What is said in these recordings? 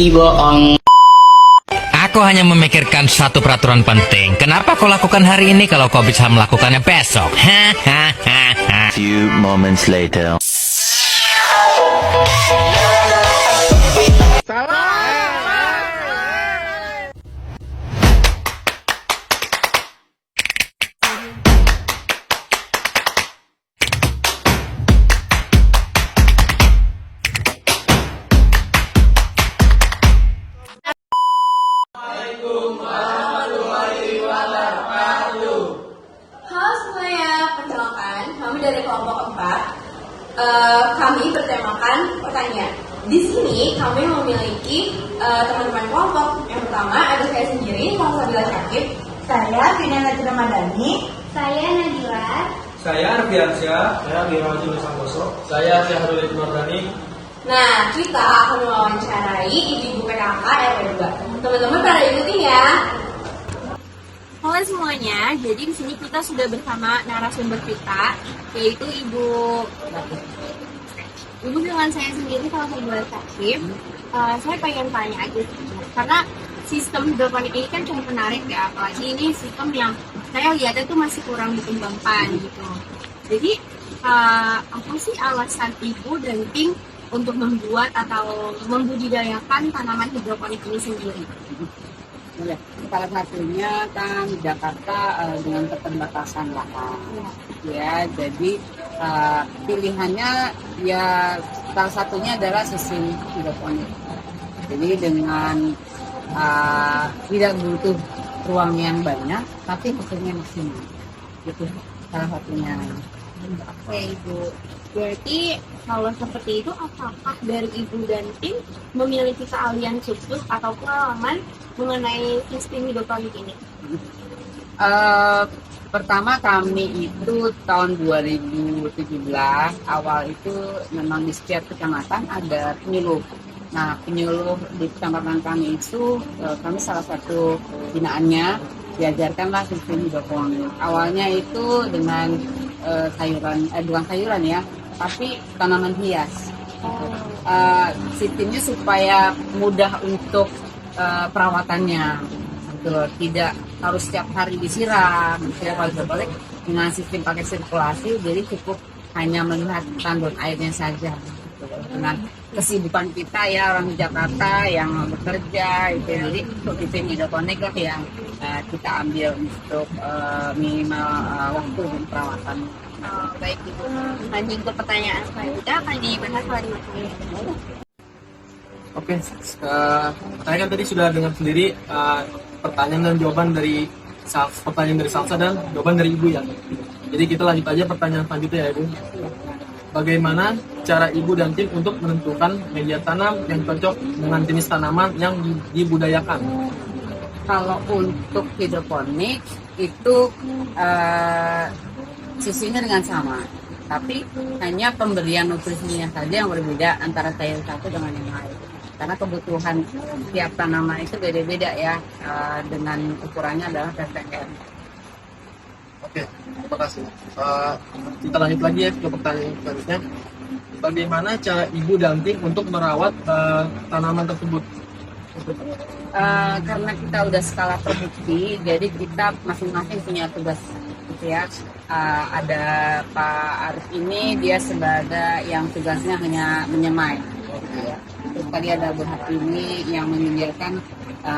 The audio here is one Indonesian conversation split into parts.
bohong. Aku hanya memikirkan satu peraturan penting. Kenapa kau lakukan hari ini kalau kau bisa melakukannya besok? Hahaha. Few moments later. Halo semuanya, perkenalkan kami dari kelompok 4. Kami bertemakan pertanyaan. Di sini kami memiliki teman-teman kelompok. Yang pertama ada saya sendiri, Salsabila Syakib. Saya Vina Najib Ramadhani. Saya Nadila. Saya Arfiansyah. Saya Mirwajul Santoso. Saya Syahrul Mardani. Nah, kita akan mewawancarai ibu PKK RW 2. Teman-teman pada ikutin ya. Halo semuanya, jadi di sini kita sudah bersama narasumber kita, yaitu Ibu dengan saya sendiri kalau saya Syakib. Saya pengen tanya aja, karena sistem hidroponik ini kan cukup menarik ya, apalagi ini sistem yang saya lihat itu masih kurang dikembangkan gitu. Jadi apa sih alasan Ibu dan tim untuk membuat atau membudidayakan tanaman hidroponik ini sendiri? Ya, salah satunya kan Jakarta dengan keterbatasan lahan, ya. Jadi pilihannya ya salah satunya adalah sistem hidroponik. Jadi dengan tidak butuh ruang yang banyak, tapi hasilnya maksimal. Itu salah satunya. Oke Ibu, berarti kalau seperti itu apakah dari Ibu dan tim memiliki keahlian khusus atau pengalaman mengenai sistem hidroponik ini? Pertama kami itu tahun 2017 awal itu memang di setiap kecamatan ada penyuluh. Nah, penyuluh di kecamatan kami itu kami salah satu binaannya diajarkanlah sistem hidroponik. Awalnya itu dengan bukan sayuran ya, tapi tanaman hias. Sistemnya supaya mudah untuk perawatannya, gitu loh. Tidak harus setiap hari disiram. Kalau hidroponik dengan sistem pakai sirkulasi, jadi cukup hanya melihat tandon airnya saja. Gitu loh. Dengan kesibukan kita ya orang di Jakarta yang bekerja, itu jadi sistem hidroponik lah yang kita ambil untuk minimal waktu dan perawatan. Baik Ibu, lanjut ke pertanyaan selanjutnya akan dibahas lagi. Oke, saya kan tadi sudah dengar sendiri pertanyaan dan jawaban dari Salsa dan jawaban dari Ibu ya. Jadi kita lanjut aja pertanyaan selanjutnya ya Ibu. Bagaimana cara Ibu dan tim untuk menentukan media tanam yang cocok dengan jenis tanaman yang dibudayakan? Kalau untuk hidroponik itu sisinya dengan sama, tapi hanya pemberian nutrisinya saja yang berbeda antara sayur satu dengan yang lain. Karena kebutuhan tiap tanaman itu beda-beda ya, dengan ukurannya adalah ppm. Oke, terima kasih. Kita lanjut lagi ya ke pertanyaan selanjutnya. Bagaimana cara Ibu dan tim untuk merawat tanaman tersebut? Karena kita udah skala produksi, jadi kita masing-masing punya tugas gitu ya. Ada Pak Arif ini dia sebagai yang tugasnya hanya menyemai gitu ya. Terus tadi ada Bu Hatimi yang menyediakan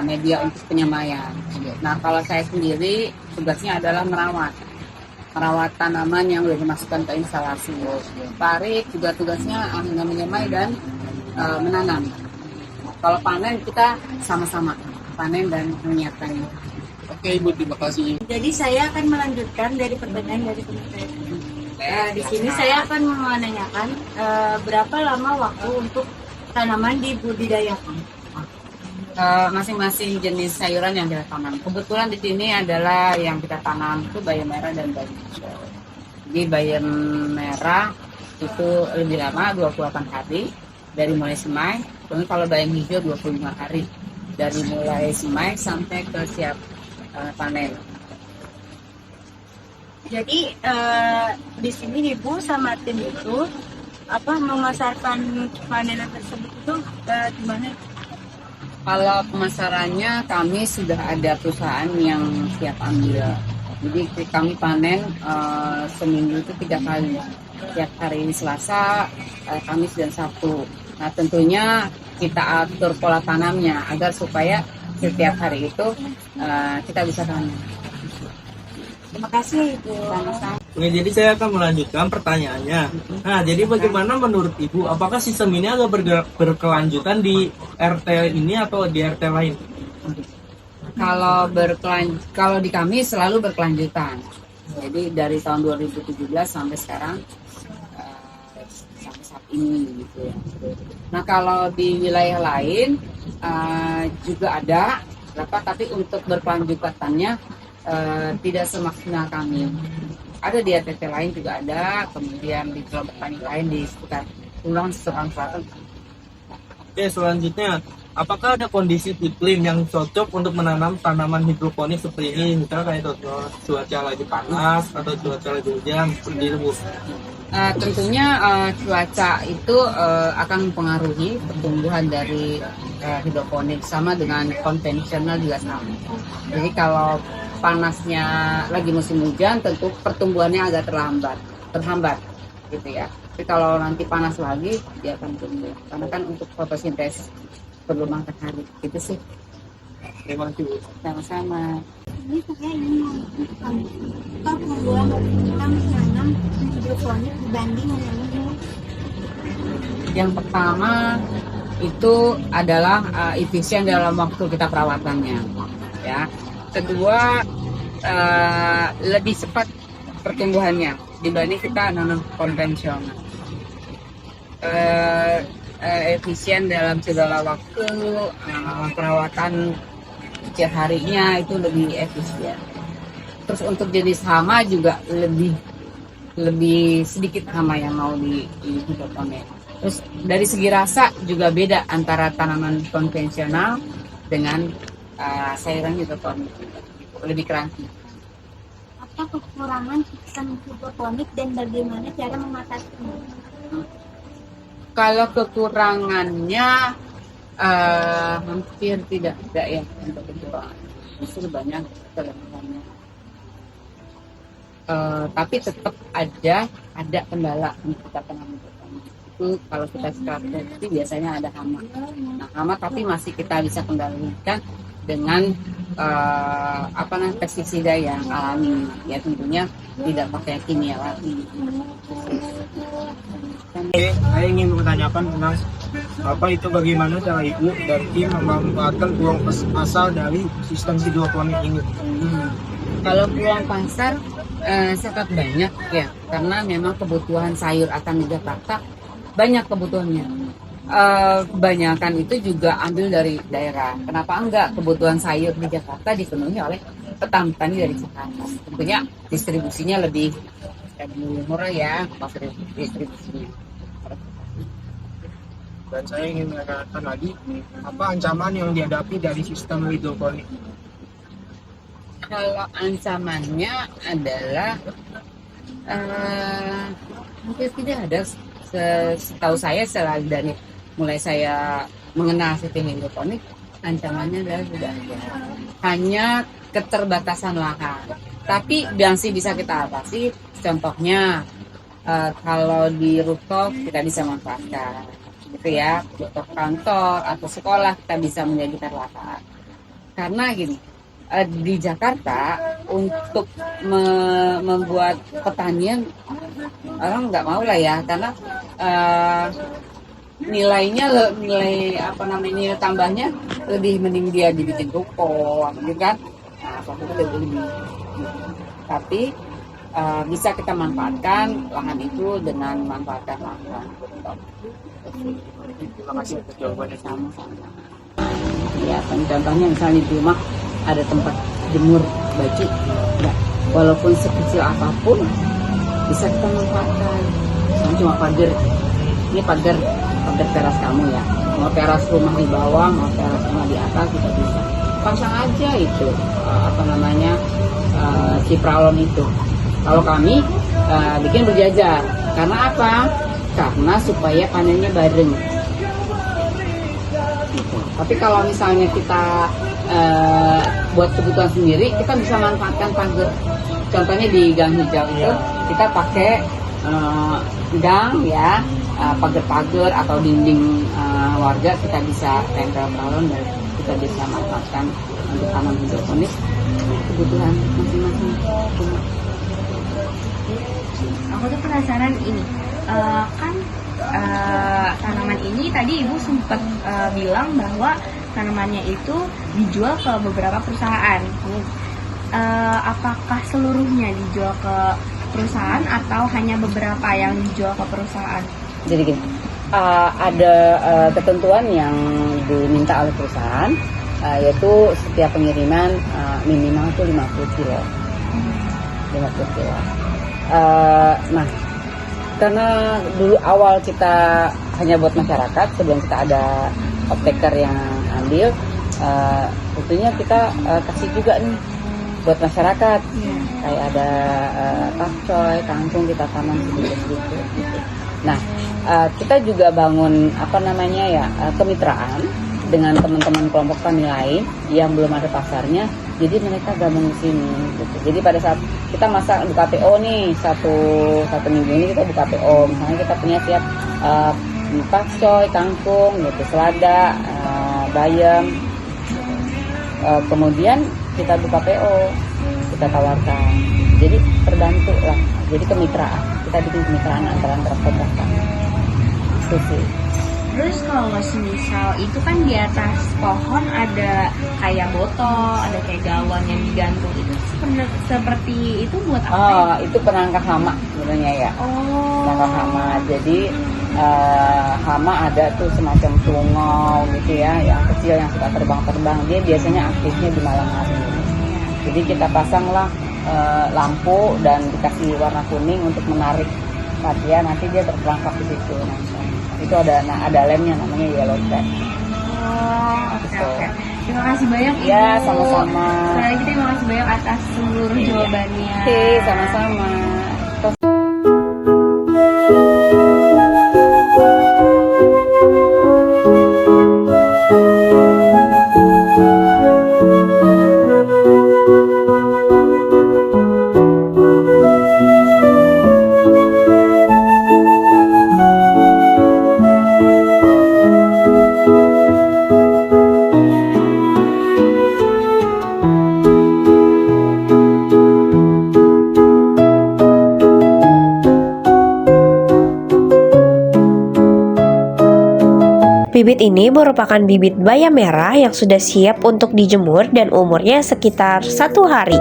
media untuk penyemaian. Nah, kalau saya sendiri tugasnya adalah merawat tanaman yang sudah dimasukkan ke instalasi. Pak Arif juga tugasnya hanya menyemai dan menanam. Kalau panen kita sama-sama panen dan menyiapkannya. Oke Ibu, terima kasih. Jadi saya akan melanjutkan dari pertanyaan dari teman saya. Di sini saya akan menanyakan berapa lama waktu untuk tanaman dibudidayakan. Masing-masing jenis sayuran yang kita tanam. Kebetulan di sini adalah yang kita tanam itu bayam merah dan bayam hijau. Jadi bayam merah itu lebih lama 28 hari dari mulai semai. Kemudian kalau bayam hijau 25 hari dari mulai semai sampai ke siap panen. Jadi di sini Ibu sama tim itu memasarkan panenan tersebut itu gimana? Kalau pemasarannya kami sudah ada perusahaan yang siap ambil. Jadi kami panen seminggu itu 3 kali. Setiap hari Selasa, Kamis dan Sabtu. Nah tentunya kita atur pola tanamnya agar supaya setiap hari itu kita bisa tanam. Terima kasih Ibu. Sama-sama. Oke, jadi saya akan melanjutkan pertanyaannya. Nah, jadi bagaimana menurut Ibu, apakah sistem ini agak berkelanjutan di RT ini atau di RT lain? Kalau di kami selalu berkelanjutan. Jadi dari tahun 2017 sampai sekarang sampai saat ini gitu ya. Nah kalau di wilayah lain juga ada tapi untuk berkelanjutannya tidak semaksimal kami. Ada di RT lain juga ada, kemudian di kelompok tani lain di sekitar Pulang Serang Selatan. Oke, selanjutnya, apakah ada kondisi iklim yang cocok untuk menanam tanaman hidroponik seperti ini? Misalnya kayak contoh cuaca lagi panas atau cuaca lagi hujan, seperti itu, Bu. Tentunya cuaca itu akan mempengaruhi pertumbuhan dari hidroponik, sama dengan konvensional juga sama. Jadi kalau panasnya lagi musim hujan, tentu pertumbuhannya agak terhambat gitu ya. Tapi kalau nanti panas lagi, dia akan tumbuh. Karena kan untuk fotosintesis perlu matahari, gitu sih. Terima kasih, Bu. Sama-sama. Ini saya ingin menunjukkan apa keunggulan dari kita menanam hidroponik dibanding menanam ini. Yang pertama itu adalah efisien dalam waktu kita perawatannya, ya. Kedua, lebih cepat pertumbuhannya dibanding kita nanam konvensional. Efisien dalam segala waktu, perawatan setiap harinya itu lebih efisien. Terus untuk jenis hama juga lebih sedikit hama yang mau di hidroponik. Terus dari segi rasa juga beda antara tanaman konvensional dengan sayuran hidroponik, lebih crunchy. Apa kekurangan sistem hidroponik dan bagaimana cara mengatasinya? Kalau kekurangannya hampir tidak ada ya untuk kekurangan. Justru banyak kelebihannya. Tapi tetap ada kendala untuk kita tanam hidroponik. Itu kalau kita strategi biasanya ada hama. Nah, hama tapi masih kita bisa kendalikan dengan pestisida yang alami, ya tentunya tidak pakai kimia lagi. Saya ingin menanyakan tentang bagaimana cara Ibu dan tim memanfaatkan peluang pasar dari sistem hidroponik ini. Kalau peluang pasar sangat banyak ya, karena memang kebutuhan sayur akan di Jakarta banyak kebutuhannya. Kebanyakan itu juga ambil dari daerah. Kenapa enggak kebutuhan sayur di Jakarta dipenuhi oleh petani dari Jakarta? Tentunya distribusinya lebih murah ya, distribusinya. Dan saya ingin menanyakan lagi, apa ancaman yang dihadapi dari sistem hidroponik? Kalau ancamannya adalah mungkin tidak ada. Setahu saya dari mulai saya mengenal sistem hidroponik, ancamannya adalah tidak ada. Hanya keterbatasan lahan. Tapi masih bisa kita atasi. Contohnya kalau di rooftop kita bisa manfaatkan, gitu ya. Rooftop kantor atau sekolah kita bisa menjadikan lahan. Karena gini, di Jakarta untuk membuat pertanian orang nggak mau lah ya, karena nilai tambahnya lebih mending dia dibikin ruko gitu kan. Nah, itu lebih. Tapi bisa kita manfaatkan lahan itu dengan manfaatkan lahan rooftop. Terima kasih untuk jawabannya. Sama-sama. Ya, contohnya misalnya di rumah ada tempat jemur baju, ya, walaupun sekecil apapun bisa kita manfaatkan. Cuma pagar, ini pagar teras kamu ya, mau teras rumah di bawah, mau teras rumah di atas, kita bisa pasang aja itu si pralon itu. Kalau kami bikin berjajar, karena apa? Karena supaya panennya bareng. Gitu. Tapi kalau misalnya kita buat kebutuhan sendiri, kita bisa manfaatkan pagar. Contohnya di gang hijau itu kita pakai gang ya, pagar-pagar atau dinding warga kita bisa tempel balon dan kita bisa manfaatkan untuk taman hidroponik kebutuhan masing-masing. Aku tuh penasaran ini, kan tanaman ini tadi ibu sempat bilang bahwa tanamannya itu dijual ke beberapa perusahaan. Apakah seluruhnya dijual ke perusahaan atau hanya beberapa yang dijual ke perusahaan? Jadi gini, ada ketentuan yang diminta oleh perusahaan, yaitu setiap pengiriman minimal itu 50 kilo. 50 kilo. Nah, karena dulu awal kita hanya buat masyarakat, sebelum kita ada optaker yang ambil, tentunya kita kasih juga nih buat masyarakat. Kayak ada pakcoy, kangkung kita tanam sedikit-sedikit gitu. Nah, kita juga bangun kemitraan dengan teman-teman kelompok tani lain yang belum ada pasarnya, jadi mereka gabung di sini gitu. Jadi pada saat kita buka PO nih, satu minggu ini kita buka PO, misalnya kita punya siap pakcoy, kangkung gitu, selada, bayam, kemudian kita buka PO, kita tawarkan. Jadi terbantu lah, jadi kemitraan, kita bikin kemitraan antara kelompok tani itu sih. Terus kalau semisal itu kan di atas pohon ada kayak botol, ada kayak galon yang digantung, itu seperti itu buat apa? Oh, itu penangkal hama sebenarnya ya. Oh. Penangkal hama. Jadi hama ada tuh semacam tungau gitu ya, yang kecil yang suka terbang-terbang. Dia biasanya aktifnya di malam hari. Jadi kita pasanglah lampu dan dikasih warna kuning untuk menarik perhatian. Nanti dia terperangkap di situ. Itu ada lemnya namanya yellow tag. Oh, oke. Terima kasih banyak Ibu. Ya, sama-sama. Sekali lagi terima kasih banyak atas seluruh jawabannya. Oke, sama-sama. Bibit ini merupakan bibit bayam merah yang sudah siap untuk dijemur dan umurnya sekitar 1 hari.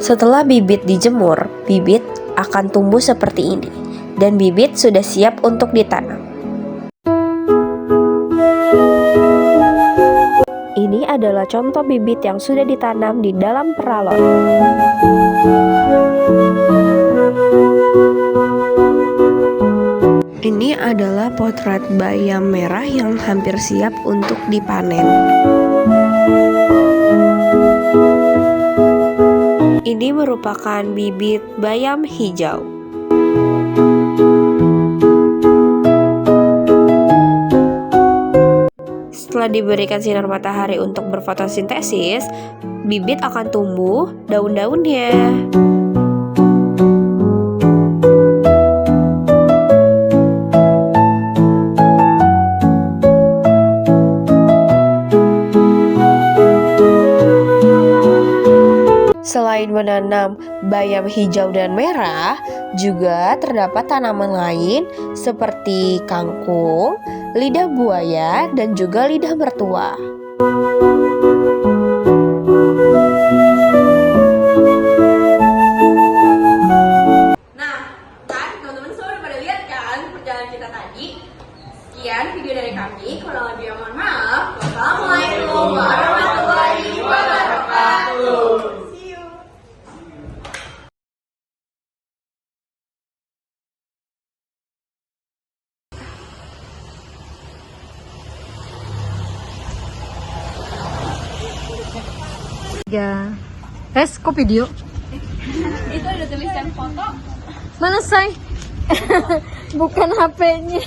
Setelah bibit dijemur, bibit akan tumbuh seperti ini dan bibit sudah siap untuk ditanam. Ini adalah contoh bibit yang sudah ditanam di dalam peralon. Ini adalah potret bayam merah yang hampir siap untuk dipanen. Ini merupakan bibit bayam hijau. Setelah diberikan sinar matahari untuk berfotosintesis, bibit akan tumbuh daun-daunnya. Selain menanam bayam hijau dan merah, juga terdapat tanaman lain seperti kangkung, lidah buaya, dan juga lidah mertua. Nah, kan teman-teman semua udah pada lihat kan perjalanan kita tadi. Sekian video dari kami. Kurang lebih mohon maaf. Wassalamualaikum warahmatullahi wabarakatuh. See you. Kok video? Itu ada tulisan foto Mana say? Bukan HP-nya.